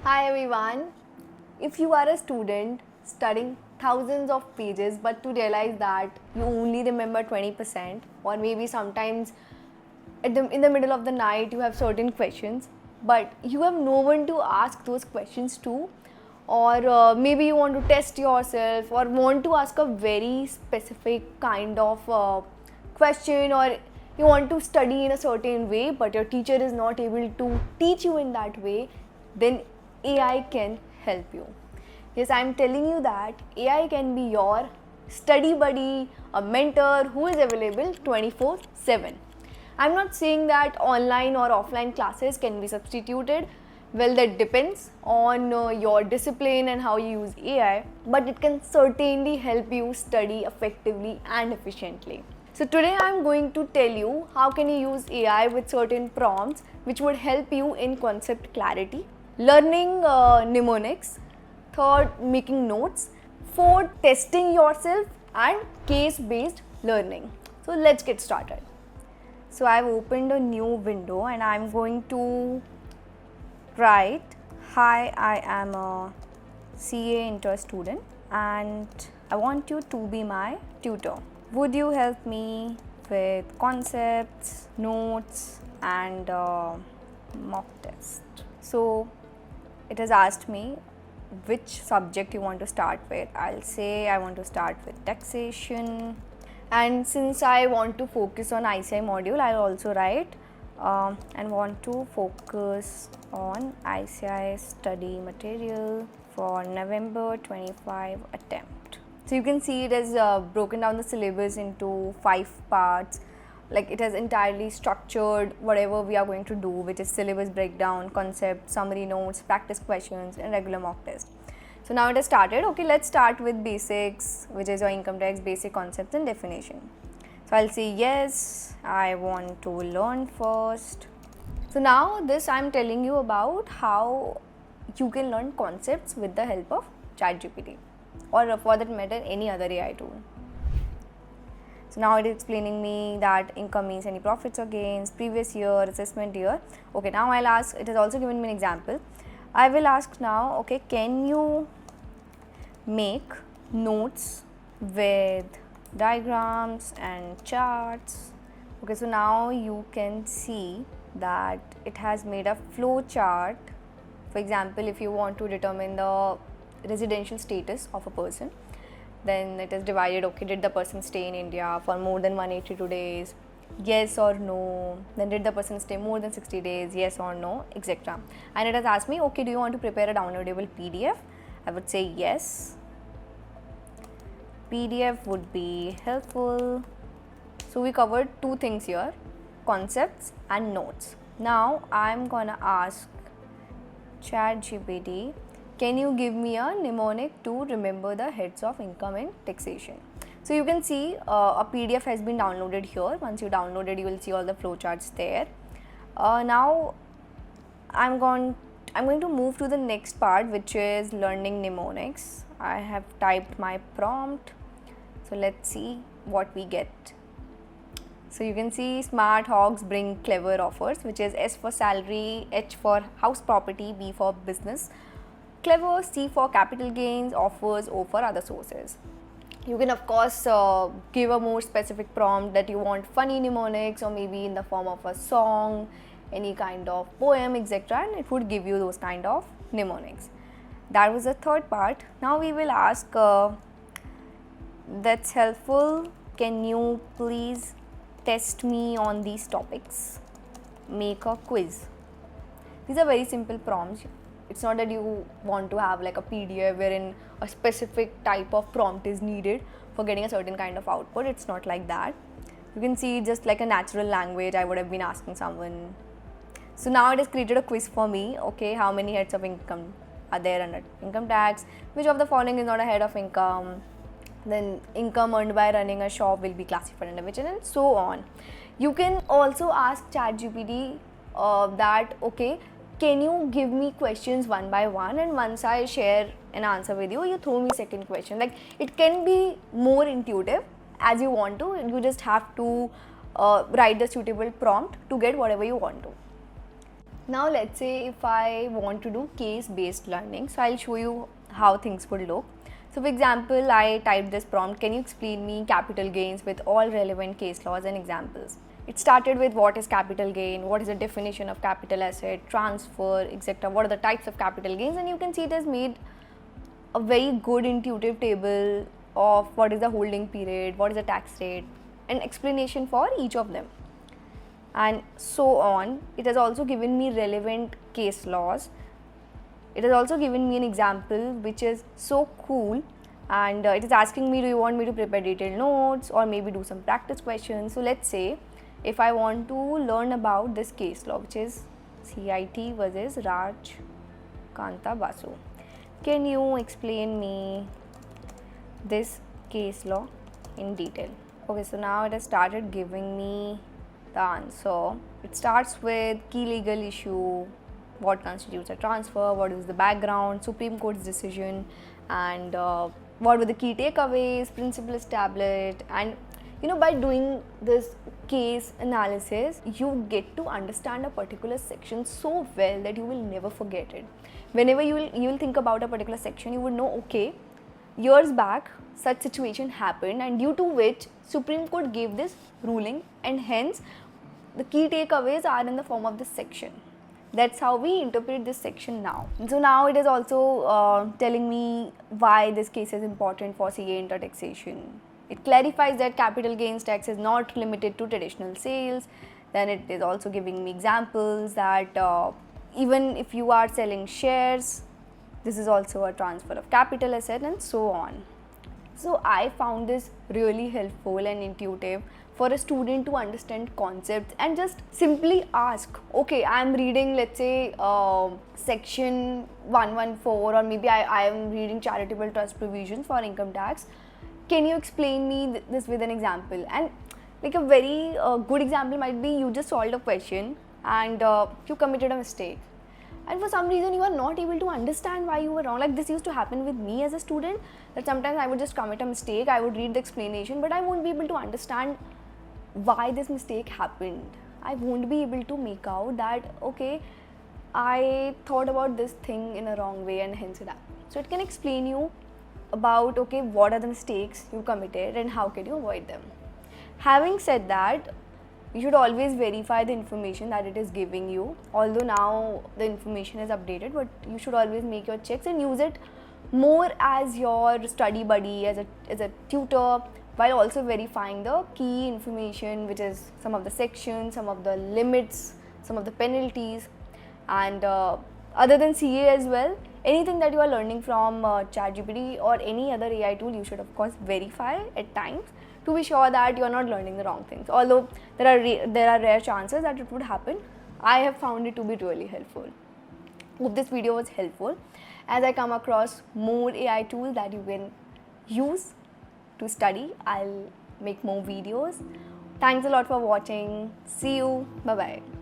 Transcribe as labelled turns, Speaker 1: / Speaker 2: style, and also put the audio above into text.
Speaker 1: Hi everyone. If you are a student studying thousands of pages but to realize that you only remember 20% or maybe sometimes in the middle of the night you have certain questions but you have no one to ask those questions to, or maybe you want to test yourself or want to ask a very specific kind of question, or you want to study in a certain way but your teacher is not able to teach you in that way, then AI can help you. Yes, I'm telling you that AI can be your study buddy, a mentor who is available 24/7. I'm not saying that online or offline classes can be substituted. Well, that depends on your discipline and how you use AI, but it can certainly help you study effectively and efficiently. So today I'm going to tell you how can you use AI with certain prompts which would help you in concept clarity, learning mnemonics, third, making notes, fourth, testing yourself, and case-based learning. So let's get started. So I've opened a new window and I'm going to write, hi, I am a CA inter student and I want you to be my tutor. Would you help me with concepts, notes and mock test? So it has asked me which subject you want to start with. I'll say I want to start with taxation, and since I want to focus on ICI module, I'll also write and want to focus on ICI study material for November 25 attempt. So you can see it has broken down the syllabus into 5 parts. Like it has entirely structured whatever we are going to do, which is syllabus breakdown, concept, summary notes, practice questions and regular mock test. So now it has started. Okay, let's start with basics, which is your income tax basic concepts and definition. So I'll say yes, I want to learn first. So now this I'm telling you about how you can learn concepts with the help of ChatGPT, or for that matter any other AI tool. So now it is explaining me that income means any profits or gains, previous year, assessment year. Okay, now I'll ask, it has also given me an example. I will ask now, okay, can you make notes with diagrams and charts? Okay, so now you can see that it has made a flow chart. For example, if you want to determine the residential status of a person, then it is divided. Okay, did the person stay in India for more than 182 days? Yes or no? Then did the person stay more than 60 days? Yes or no, etc. And it has asked me, okay, do you want to prepare a downloadable PDF? I would say yes. PDF would be helpful. So we covered 2 things here, concepts and notes. Now I'm gonna ask ChatGPT, can you give me a mnemonic to remember the heads of income and taxation? So you can see a PDF has been downloaded here. Once you download it, you will see all the flowcharts there. Now I'm going to move to the next part, which is learning mnemonics. I have typed my prompt. So let's see what we get. So you can see smart hogs bring clever offers, which is S for salary, H for house property, B for business, clever, C for capital gains, offers, O for other sources. You can of course give a more specific prompt that you want funny mnemonics, or maybe in the form of a song, any kind of poem, etc., and it would give you those kind of mnemonics. That was the third part. Now we will ask, that's helpful, can you please test me on these topics, make a quiz. These are very simple prompts. It's not that you want to have like a PDF wherein a specific type of prompt is needed for getting a certain kind of output. It's not like that. You can see just like a natural language I would have been asking someone. So now it has created a quiz for me. Okay, how many heads of income are there under income tax? Which of the following is not a head of income? Then income earned by running a shop will be classified under which, and so on. You can also ask ChatGPT that, okay, can you give me questions one by one, and once I share an answer with you, you throw me second question. Like it can be more intuitive as you want to. You just have to write the suitable prompt to get whatever you want to. Now let's say if I want to do case-based learning, so I'll show you how things would look. So for example, I typed this prompt, can you explain me capital gains with all relevant case laws and examples. It started with what is capital gain, what is the definition of capital asset, transfer, etc. What are the types of capital gains, and you can see it has made a very good intuitive table of what is the holding period, what is the tax rate, and explanation for each of them, and so on. It has also given me relevant case laws. It has also given me an example which is so cool, and it is asking me, do you want me to prepare detailed notes or maybe do some practice questions. So let's say if I want to learn about this case law, which is CIT versus Raj Kanta Basu, can you explain me this case law in detail? Okay, so now it has started giving me the answer. It starts with key legal issue, what constitutes a transfer, what is the background, Supreme Court's decision, and what were the key takeaways, principle established. And by doing this case analysis, you get to understand a particular section so well that you will never forget it. Whenever you will think about a particular section, you would know, okay, years back such situation happened, and due to which Supreme Court gave this ruling, and hence the key takeaways are in the form of this section. That's how we interpret this section now. So now it is also telling me why this case is important for CA intertaxation. It clarifies that capital gains tax is not limited to traditional sales. Then it is also giving me examples that even if you are selling shares, this is also a transfer of capital asset, and so on. So I found this really helpful and intuitive for a student to understand concepts and just simply ask, okay, I am reading, let's say, section 114, or maybe I am reading charitable trust provisions for income tax. Can you explain me this with an example? And like a very good example might be, you just solved a question and you committed a mistake, and for some reason you are not able to understand why you were wrong. Like this used to happen with me as a student, that sometimes I would just commit a mistake, I would read the explanation, but I won't be able to understand why this mistake happened. I won't be able to make out that, okay, I thought about this thing in a wrong way and hence it happened. So it can explain you about, okay, what are the mistakes you committed and how can you avoid them. Having said that, you should always verify the information that it is giving you. Although now the information is updated, but you should always make your checks and use it more as your study buddy, as a tutor, while also verifying the key information, which is some of the sections, some of the limits, some of the penalties. And other than CA as well, anything that you are learning from ChatGPT or any other AI tool, you should of course verify at times to be sure that you are not learning the wrong things. Although there are rare chances that it would happen, I have found it to be really helpful. Hope this video was helpful. As I come across more AI tools that you can use to study, I'll make more videos. Thanks a lot for watching. See you. Bye bye.